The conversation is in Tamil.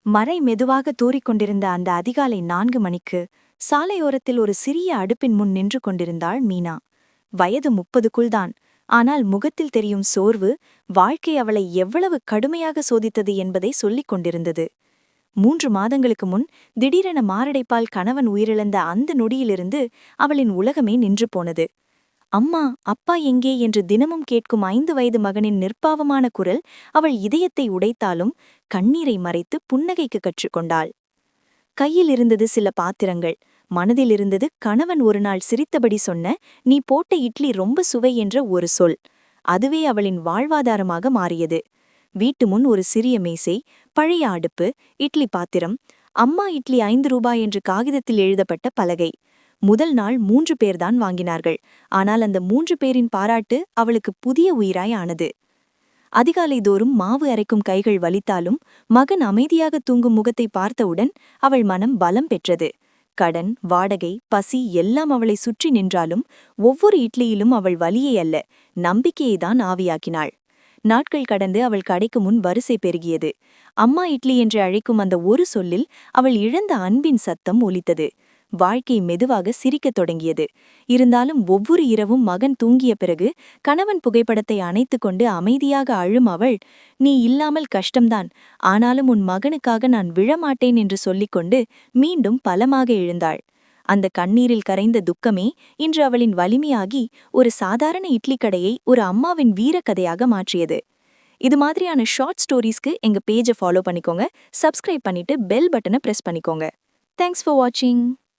மழை மெதுவாக தூறிக்கொண்டிருந்த அந்த அதிகாலை 4 மணிக்கு சாலையோரத்தில் ஒரு சிறிய அடுப்பின் முன் நின்று கொண்டிருந்தாள் மீனா. வயது 30க்குள்தான். ஆனால் முகத்தில் தெரியும் சோர்வு வாழ்க்கை அவளை எவ்வளவு கடுமையாக சோதித்தது என்பதை சொல்லிக் கொண்டிருந்தது. 3 மாதங்களுக்கு முன் திடீரென மாரடைப்பால் கணவன் உயிரிழந்த அந்த நொடியிலிருந்து அவளின் உலகமே நின்று போனது. அம்மா, அப்பா எங்கே என்று தினமும் கேட்கும் 5 வயது மகனின் நிர்பாவமான குரல் அவள் இதயத்தை உடைத்தாலும் கண்ணீரை மறைத்து புன்னகைக்கு கற்றுக்கொண்டாள். கையில் இருந்தது சில பாத்திரங்கள், மனதில் இருந்தது கணவன் ஒருநாள் சிரித்தபடி சொன்ன "நீ போட்ட இட்லி ரொம்ப சுவை" என்ற ஒரு சொல். அதுவே அவளின் வாழ்வாதாரமாக மாறியது. வீட்டு முன் ஒரு சிறிய மேசை, பழைய அடுப்பு, இட்லி பாத்திரம், அம்மா இட்லி 5 ரூபாய் என்று காகிதத்தில் எழுதப்பட்ட பலகை. முதல் நாள் 3 பேர்தான் வாங்கினார்கள். ஆனால் அந்த 3 பேரின் பாராட்டு அவளுக்கு புதிய உயிராய் ஆனது. அதிகாலை தோறும் மாவு அரைக்கும் கைகள் வலித்தாலும் மகன் அமைதியாக தூங்கும் முகத்தை பார்த்தவுடன் அவள் மனம் பலம் பெற்றது. கடன், வாடகை, பசி எல்லாம் அவளை சுற்றி நின்றாலும் ஒவ்வொரு இட்லியிலும் அவள் வலியை அல்ல, நம்பிக்கையைதான் ஆவியாக்கினாள். நாட்கள் கடந்து அவள் கடைக்கு முன் வரிசை பெருகியது. அம்மா இட்லி என்று அழைக்கும் அந்த ஒரு சொல்லில் அவள் இழந்த அன்பின் சத்தம் ஒலித்தது. வாழ்க்கை மெதுவாக சிரிக்கத் தொடங்கியது. இருந்தாலும் ஒவ்வொரு இரவும் மகன் தூங்கிய பிறகு கணவன் புகைப்படத்தை அணைத்துக் கொண்டு அமைதியாக அழும் அவள், "நீ இல்லாமல் கஷ்டம்தான், ஆனாலும் உன் மகனுக்காக நான் விழமாட்டேன்" என்று சொல்லிக்கொண்டு மீண்டும் பலமாக எழுந்தாள். அந்த கண்ணீரில் கரைந்த துக்கமே இன்று அவளின் வலிமையாகி ஒரு சாதாரண இட்லி கடையை ஒரு அம்மாவின் வீரக்கதையாக மாற்றியது. இது மாதிரியான ஷார்ட் ஸ்டோரீஸ்க்கு எங்க பேஜை ஃபாலோ பண்ணிக்கோங்க, சப்ஸ்கிரைப் பண்ணிட்டு பெல் பட்டனை பிரஸ் பண்ணிக்கோங்க. தேங்க்ஸ் ஃபார் வாட்சிங்.